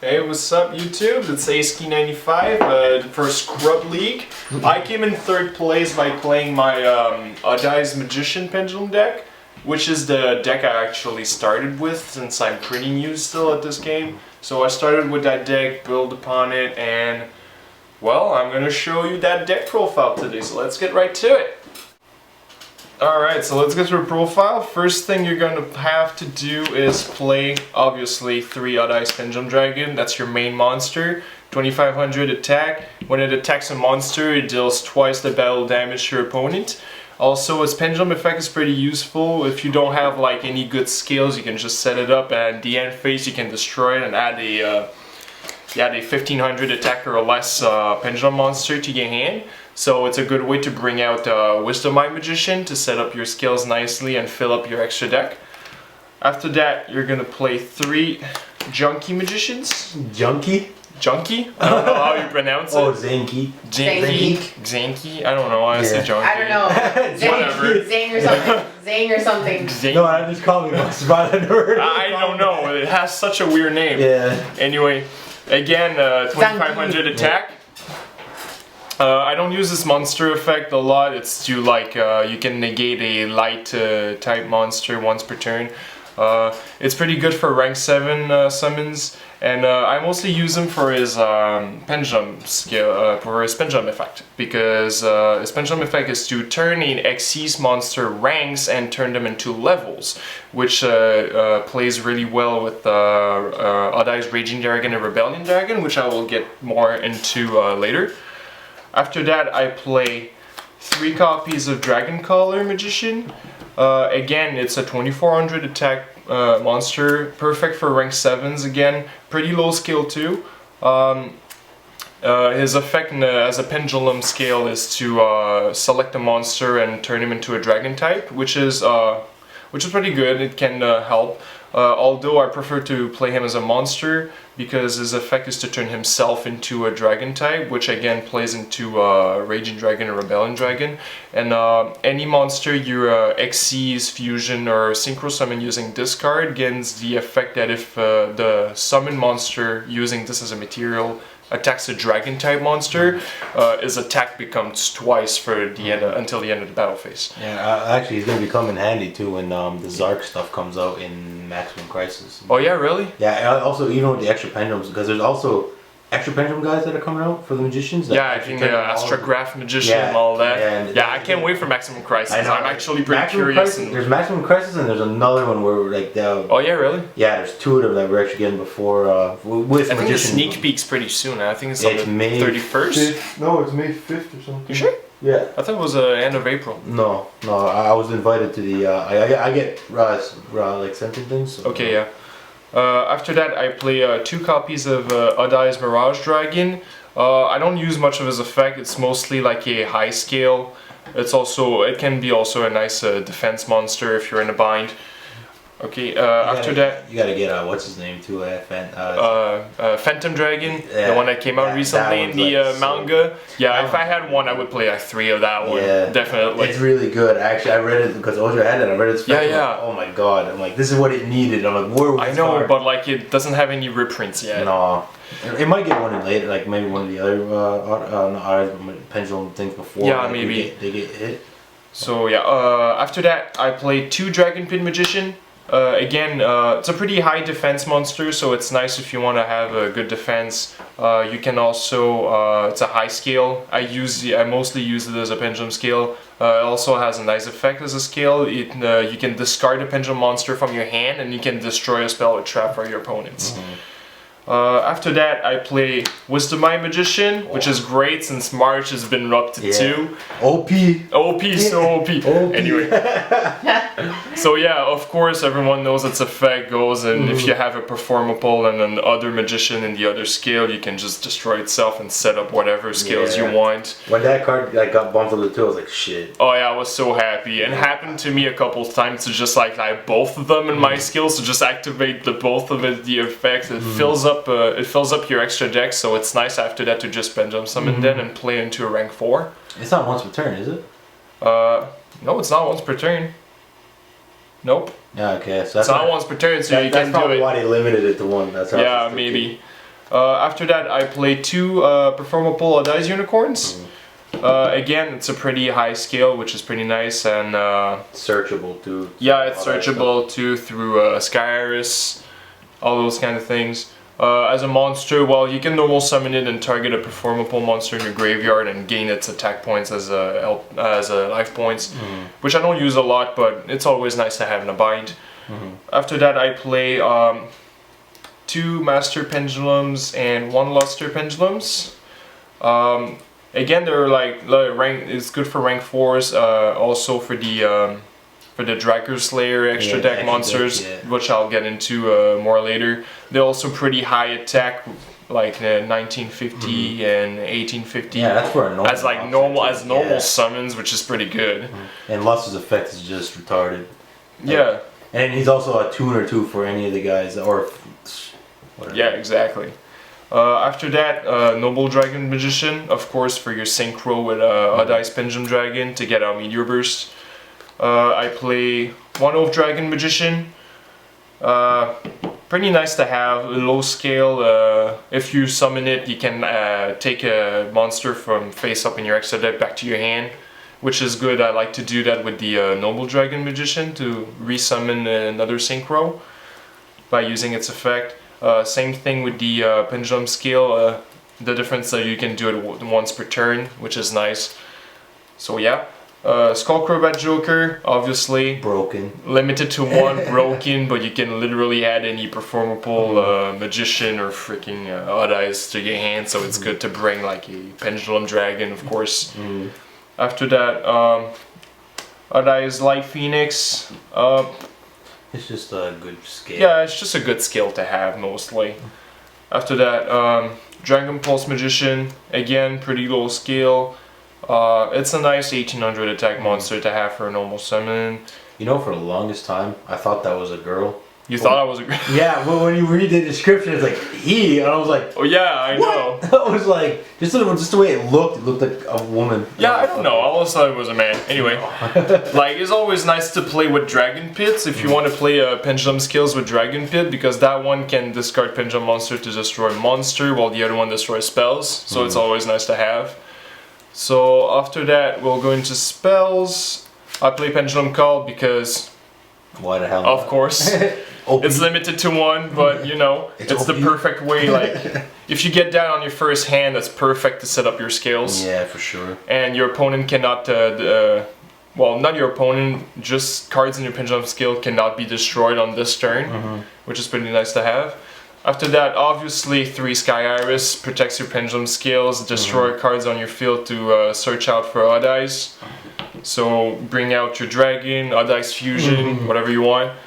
Hey, what's up YouTube? It's ASKI95 for Scrub League. I came in third place by playing my Dice Magician Pendulum deck, which is the deck I actually started with since I'm pretty new still at this game. So I started with that deck, build upon it, and well, I'm gonna show you that deck profile today, so let's get right to it. Alright, so let's get to the profile. First thing you're going to have to do is play, obviously, 3 Odd-Eyes Pendulum Dragon. That's your main monster. 2500 attack. When it attacks a monster, it deals twice the battle damage to your opponent. Also, its Pendulum effect is pretty useful. If you don't have like any good skills, you can just set it up, and at the end phase you can destroy it and add a 1500 attack or less Pendulum monster to your hand. So it's a good way to bring out Wisdom Eye Magician to set up your skills nicely and fill up your extra deck. After that, you're gonna play 3 Junkie Magicians. Junkie? Junkie? I don't know how you pronounce it. Oh, Zanky. Zanky? I don't know why I say Junkie. I don't know. Whatever. Zane or something. Zane or something. Zane. No, I just call me Monster, but I never heard of it. I don't know. It has such a weird name. Yeah. Anyway, again, 2500 attack. I don't use this monster effect a lot. It's to like, you can negate a light type monster once per turn. It's pretty good for rank 7 summons, and I mostly use him for his pendulum skill, for his pendulum effect, because his pendulum effect is to turn an Xyz monster ranks and turn them into levels, which plays really well with Odd-Eyes Raging Dragon and Rebellion Dragon, which I will get more into later. After that, I play 3 copies of Dragon Collar Magician. Again, it's a 2400 attack monster, perfect for rank 7s again, pretty low skill too. His effect as a pendulum scale is to select a monster and turn him into a dragon type, which is pretty good. It can help. Although I prefer to play him as a monster because his effect is to turn himself into a dragon type, which again plays into Raging Dragon or Rebellion Dragon. And any monster you Xyz, Fusion, or Synchro Summon using this card gains the effect that if the summon monster using this as a material attacks a dragon type monster, his attack becomes twice for the end until the end of the battle phase. Yeah, actually, he's gonna be coming handy too when the Zark stuff comes out in Maximum Crisis. Oh yeah, really? Yeah, also even with the extra pendulums, because there's also extra pendulum guys that are coming out for the magicians. Yeah, I think the Astrograph Magician and all that. Yeah, I can't wait for Maximum Crisis. I'm actually pretty curious. There's Maximum Crisis and there's another one where like the... Oh yeah, really? Yeah, there's 2 of them that we're actually getting before with I think the Magician. sneak peek's pretty soon. I think it's on the May 31st. No, it's May 5th or something. You sure? Yeah. I thought it was end of April. No, I was invited to the, I get like sent in things. So. Okay, yeah. After that, I play 2 copies of Odd-Eyes Mirage Dragon. I don't use much of his effect. It's mostly like a high scale. It can be also a nice defense monster if you're in a bind. Okay, after that... You gotta get, what's his name too, Phantom Dragon, the one that came out recently in the manga. Yeah, if I had one, I would play like 3 of that one. Yeah, definitely. It's really good. Actually, I read it because Ojo had it. I read it. Yeah. Like, oh my god! I'm like, this is what it needed. I'm like, where was I know, but like it doesn't have any reprints yet. No, it might get one in later, like maybe one of the other pendulum things before. Yeah, like, maybe they get hit. So yeah, after that, I played 2 Dragon Pin Magician. Again, it's a pretty high defense monster, so it's nice if you want to have a good defense. You can also, it's a high scale. I mostly use it as a pendulum scale. It also has a nice effect as a scale. You can discard a pendulum monster from your hand and you can destroy a spell or trap for your opponents. Mm-hmm. After that, I play Wisdom Eye Magician, which is great since March has been up to 2. OP, so OP. Anyway. So yeah, of course, everyone knows its effect goes, and if you have a Performable and an other magician in the other scale, you can just destroy itself and set up whatever skills you want. When that card got bumped up to 2, I was like, shit. Oh yeah, I was so happy. And it happened to me a couple of times to just like I have both of them in my skills, to just activate both of the effects. It fills up your extra deck, so it's nice after that to just Pendulum Summon then and play into a rank 4. It's not once per turn, is it? No, it's not once per turn. Nope. Yeah, okay. So it's not once per turn, so you can do it. That's probably why they limited it to 1. That's how yeah, maybe. After that, I play 2 Performable Dice Unicorns. Again, it's a pretty high scale, which is pretty nice, and Searchable too. yeah, it's searchable too through Sky Iris, all those kind of things. As a monster, well, you can normal summon it and target a performable monster in your graveyard and gain its attack points as life points, which I don't use a lot, but it's always nice to have in a bind. After that, I play 2 Master Pendulums and 1 Luster Pendulums. Again, they're like rank. It's good for rank 4s. Also for the Dracker Slayer extra deck monsters, which I'll get into more later. They're also pretty high attack, like 1950 and 1850. Yeah, that's for a normal. As normal summons, which is pretty good. And Luster's effect is just retarded. Yeah. And he's also a tuner too for any of the guys or. Whatever. Yeah, exactly. After that, Noble Dragon Magician, of course, for your synchro with Dice Pendulum Dragon to get out Meteor Burst. I play 1 Oath Dragon Magician. Pretty nice to have, low scale. If you summon it, you can take a monster from face up in your extra deck back to your hand, which is good. I like to do that with the Noble Dragon Magician to resummon another synchro by using its effect. Same thing with the Pendulum Scale. The difference that you can do it once per turn, which is nice. So yeah. Skullcrobat Joker, obviously broken, limited to 1, broken, but you can literally add any performable magician or freaking odd eyes to your hand, so it's good to bring like a Pendulum Dragon, of course. After that, odd eyes Light Phoenix. It's just a good skill. Yeah, it's just a good skill to have mostly. After that, Dragon Pulse Magician, again pretty low skill. It's a nice 1800 attack monster to have for a normal summon. You know, for the longest time, I thought that was a girl. You thought I was a girl? Yeah, well, when you read the description, it's like he, and I was like, oh yeah, I know. I was like, just the way it looked like a woman. Yeah, I don't know. I always thought it was a man. Anyway, like it's always nice to play with Dragon Pits if you want to play Pendulum Skills with Dragon Pit, because that one can discard Pendulum Monster to destroy monster, while the other one destroys spells. So it's always nice to have. So after that, we'll go into spells. I play Pendulum Call because, why the hell? Of course, it's limited to 1, but you know, it's the perfect way. Like, if you get down on your first hand, that's perfect to set up your scales. Yeah, for sure. And your opponent cannot, well, not your opponent, just cards in your Pendulum skill cannot be destroyed on this turn, which is pretty nice to have. After that, obviously, 3 Sky Iris protects your Pendulum Scales, destroy cards on your field to search out for Odd Eyes. So bring out your Dragon, Odd Eyes Fusion, whatever you want.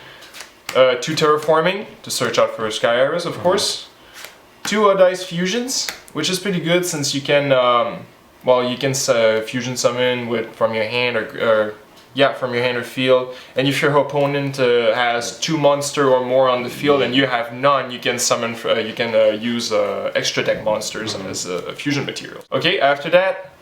2 Terraforming to search out for Sky Iris, of course. 2 Odd Eyes Fusions, which is pretty good since you can, well, you can fusion summon from your hand or from your hand or field, and if your opponent has 2 monster or more on the field and you have none, you can summon. You can use extra deck monsters as fusion materials. Okay, after that,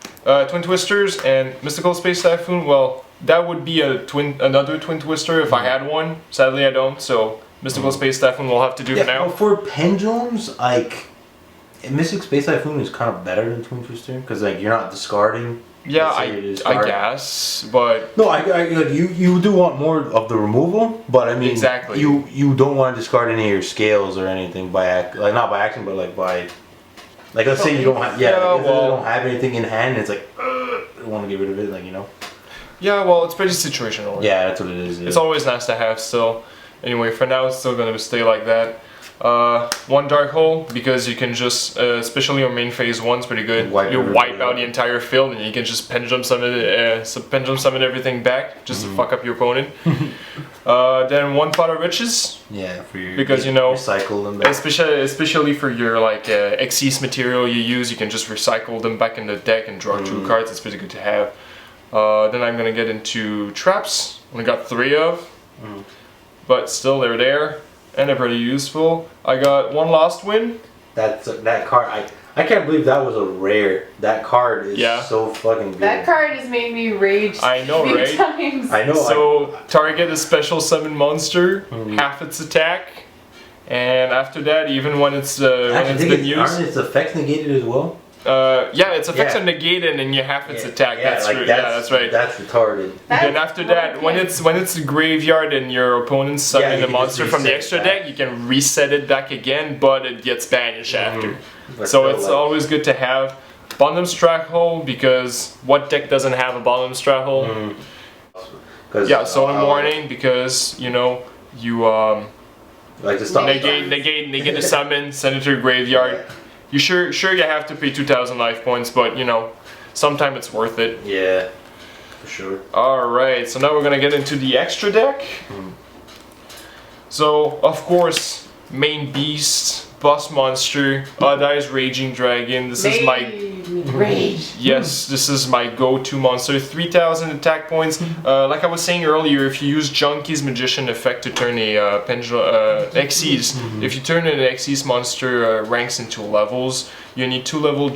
Twin Twisters and Mystical Space Typhoon. Well, that would be another Twin Twister if I had one. Sadly, I don't. So Mystical Space Typhoon will have to do for now. Well, for pendulums, like Mystic Space Typhoon is kind of better than Twin Twister because like you're not discarding. Yeah, I guess, but no, you do want more of the removal, but I mean, exactly. You don't want to discard any of your scales or anything by not by accident, but like by let's say you don't have you don't have anything in hand, and it's like I want to get rid of it, like you know. Yeah, well, it's pretty situational. Yeah, that's what it is. It's always nice to have still. Anyway, for now, it's still gonna stay like that. 1 Dark Hole, because you can just, especially on main phase 1's pretty good. You wipe out the entire field and you can just pendulum summon everything back just to fuck up your opponent. Then 1 Pot of Riches. Yeah, for your because you know, recycle them back. especially for your like Xyz material you use, you can just recycle them back in the deck and draw 2 cards. It's pretty good to have. Then I'm gonna get into traps. Only got 3 of, but still they're there. And they're pretty useful. I got 1 Lost Wind. That card. I can't believe that was a rare. That card is so fucking good. That card has made me rage. I know, right? Times. I know. So target a special summon monster, half its attack, And after that, even when it's been used, aren't its effects negated as well? yeah, its effects Yeah. are negated and you have its attack. Yeah, That's like true. Yeah, that's right. That's retarded. Then after that, when it's a graveyard and your opponent's Yeah, summoning you a can monster just from the reset extra it deck, you can reset it back again, but it gets banished after. But So still, it's like, always good to have Bottom Strahole, because what deck doesn't have a Bottom Strahole? Yeah, Solemn Warning, because you know you like to stop. negate the summon, send it to your graveyard. You sure you have to pay 2,000 life points, but you know, sometimes it's worth it. Yeah, for sure. Alright, so now we're gonna get into the extra deck. So, of course, main beast, boss monster, Odd Eyes Raging Dragon. This is my... Rage. Yes, this is my go-to monster. 3,000 attack points. Like I was saying earlier, if you use Junky's Magician effect to turn a Pendulum Xyz, if you turn an Xyz monster ranks into levels, you need two level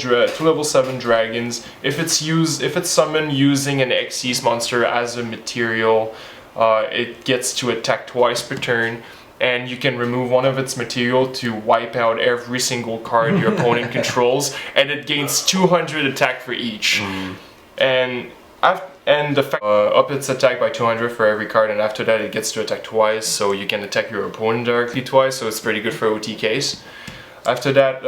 7 dragons. If it's summoned using an Xyz monster as a material, it gets to attack twice per turn. And you can remove one of its material to wipe out every single card your opponent controls, and it gains 200 attack for each. And the fact up its attack by 200 for every card, and after that it gets to attack twice, so you can attack your opponent directly twice. So it's pretty good for OTKs. After that,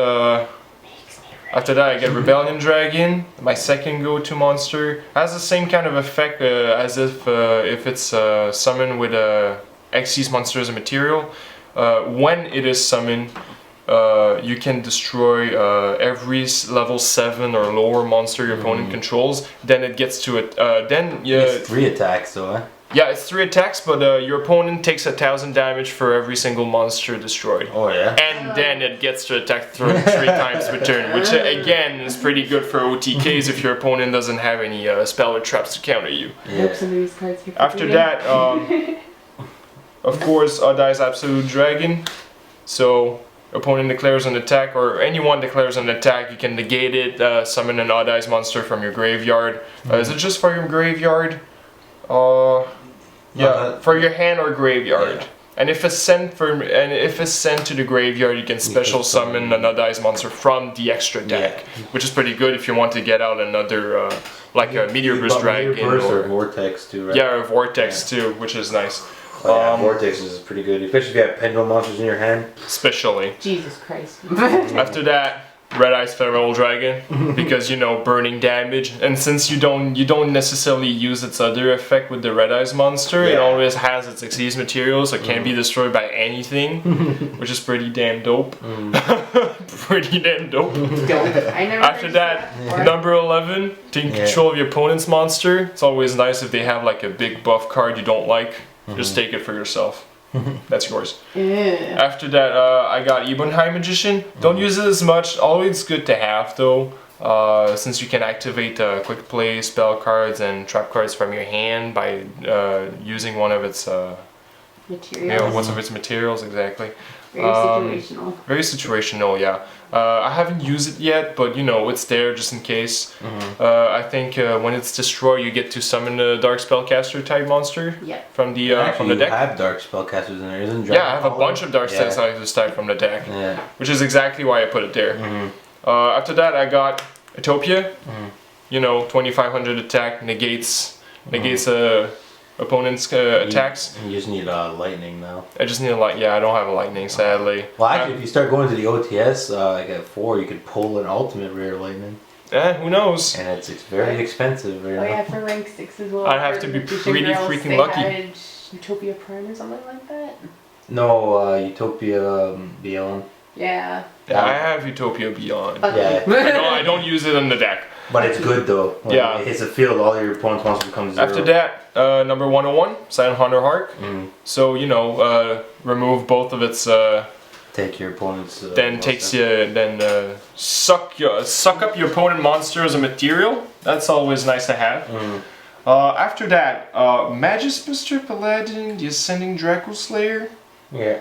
I get Rebellion Dragon, my second go-to monster. Has the same kind of effect as if it's summoned with a Xyz monster as a material. When it is summoned, you can destroy every level 7 or lower monster your opponent controls. Then it gets to it. It's 3 attacks, though. Yeah, it's 3 attacks, but your opponent takes 1,000 damage for every single monster destroyed. Oh yeah. And then it gets to attack 3 times per turn, which again is pretty good for OTKs if your opponent doesn't have any spell or traps to counter you. Hope some of these cards here. After that, of course, Odd Eyes Absolute Dragon. So, opponent declares an attack, or anyone declares an attack, you can negate it, summon an Odd Eyes monster from your graveyard. Is it just for your graveyard? Yeah, for your hand or graveyard. Yeah. And if it's sent to the graveyard, you can special summon an Odd Eyes monster from the extra deck, which is pretty good if you want to get out another, like a Meteor Burst Dragon or Vortex too, right? Yeah, or Vortex too, which is nice. Vortex is pretty good, especially if you have Pendulum monsters in your hand. Especially. Jesus Christ. After that, Red Eyes Feral Dragon, because you know, burning damage, and since you don't necessarily use its other effect with the Red Eyes monster, it always has its Xyz material, so it can't be destroyed by anything, which is pretty damn dope. Pretty damn dope. After that, number 11, taking control of your opponent's monster. It's always nice if they have like a big buff card you don't like. Just take it for yourself. That's yours. After that, I got Ebonheim Magician. Don't use it as much. Always good to have though, since you can activate quick play spell cards and trap cards from your hand by using one of its materials. One of its materials, exactly. Very situational. Very situational, yeah. I haven't used it yet, but you know, it's there just in case. I think when it's destroyed, you get to summon a Dark Spellcaster type monster from the deck. You have Dark Spellcasters in there, isn't it? Yeah, I have a bunch of Dark Spellcasters type from the deck, which is exactly why I put it there. After that, I got Utopia. You know, 2,500 attack, negates opponent's attacks. You just need lightning now. I just need a light. Yeah, I don't have a lightning, sadly. Well, actually, if you start going to the OTS, like at 4, you could pull an ultimate rare lightning. Who knows? And it's very expensive. Oh yeah, for rank 6 as well. I'd have to be pretty freaking lucky. Had Utopia Prime or something like that. No, Utopia Beyond. Yeah. I have Utopia Beyond. Yeah. I don't use it on the deck. But it's good though. When it hits a field, all your opponent's monsters become 0. After that, number 101, Silent Hunter Hark. So, you know, remove both of its... take your opponent's... suck up your opponent monster as a material. That's always nice to have. After that, Magisbuster Paladin, the Ascending Draco Slayer. Yeah.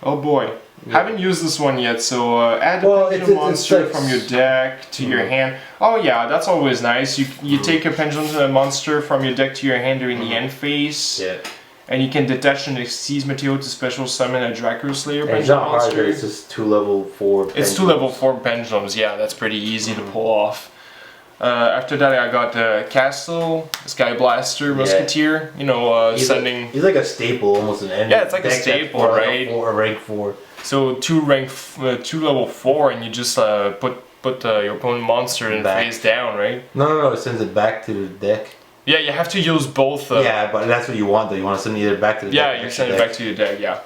Oh boy. Haven't used this one yet, so add a Pendulum monster from your deck to your hand. Oh yeah, that's always nice. You take a Pendulum monster from your deck to your hand during the end phase. Yeah. And you can detach an Xyz material to special summon a Dracula Slayer And it's pendulum not hard, monster. it's just 2 level 4 It's 2 level 4 pendulums, yeah, that's pretty easy to pull off. After that I got the Castle, Sky Blaster, Musketeer, you know, sending... He's like a staple almost in any Yeah, it's like a deck staple, that's right? A rank 4. So 2 level 4 and you just put your opponent monster in Back. face down, right? No, it sends it back to the deck. Yeah, you have to use both. Yeah, but that's what you want though. You want to send it either back to the deck. Yeah, you send it back to your deck, yeah.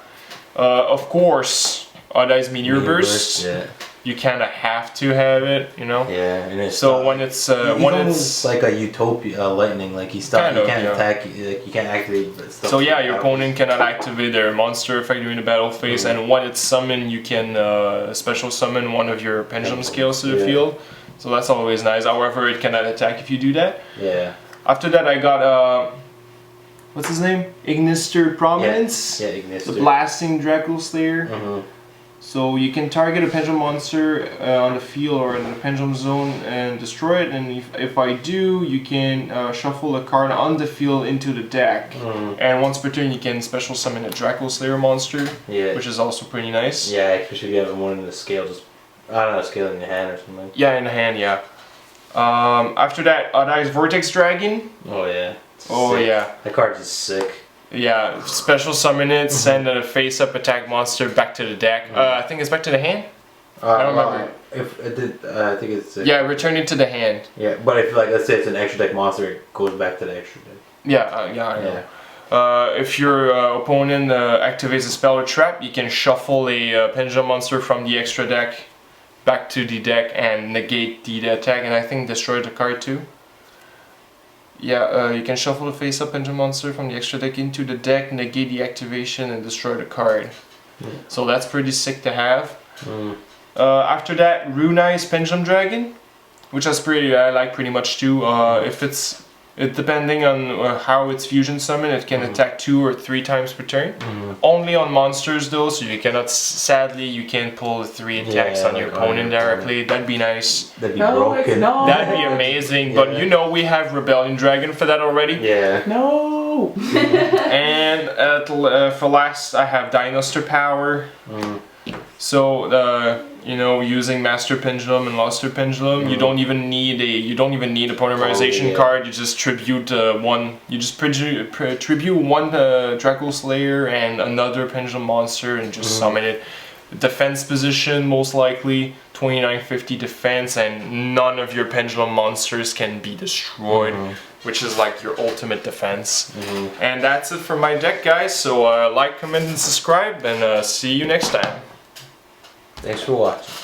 Of course, Odd Eyes Meteor Burst. Yeah. You kind of have to have it, you know? Yeah, and it's So when it's like a Utopia lightning, like you can't attack, like you can't activate stuff. So yeah, your opponent cannot activate their monster effect during the battle phase, and when it's summoned, you can special summon one of your Pendulum scales to the field. So that's always nice. However, it cannot attack if you do that. Yeah. After that, I got what's his name? Ignister Prominence. Yeah, Ignister. The blasting Dracula Slayer. So you can target a pendulum monster on the field or in the pendulum zone and destroy it. And if I do, you can shuffle a card on the field into the deck. And once per turn, you can special summon a Dracula Slayer monster, which is also pretty nice. Yeah, especially if you have one in the scale, just I don't know, scale in your hand or something. Yeah, in the hand, yeah. After that, Odd Eyes Vortex Dragon. Oh yeah. Oh sick. yeah. That card is sick. Yeah, special summon it, send a face-up attack monster back to the deck. I think it's back to the hand? I don't remember. If it did, I think it's... yeah, return it to the hand. Yeah, but if, like, let's say it's an extra deck monster, it goes back to the extra deck. Yeah, yeah, I know. If your opponent activates a spell or trap, you can shuffle a pendulum monster from the extra deck back to the deck and negate the attack, and I think destroy the card too. Yeah, you can shuffle the face-up pendulum monster from the extra deck into the deck, negate the activation, and destroy the card. So that's pretty sick to have. After that, Runai's Pendulum Dragon, which I like pretty much too. If it's depending on how it's fusion summon, it can attack 2 or 3 times per turn. Only on monsters though, so you cannot. Sadly, you can't pull 3 attacks on your opponent directly. That'd be nice. That'd be broken. That'd be amazing. But you know we have Rebellion Dragon for that already. Yeah. No. And for last, I have Dinosaur Power. So you know, using Master Pendulum and Luster Pendulum, you don't even need a polymerization card. You just tribute one. You just tribute one Dracula Slayer and another Pendulum monster, and just summon it. Defense position, most likely 2950 defense, and none of your Pendulum monsters can be destroyed, which is like your ultimate defense. And that's it for my deck, guys. So like, comment, and subscribe, and see you next time. Thanks for watching.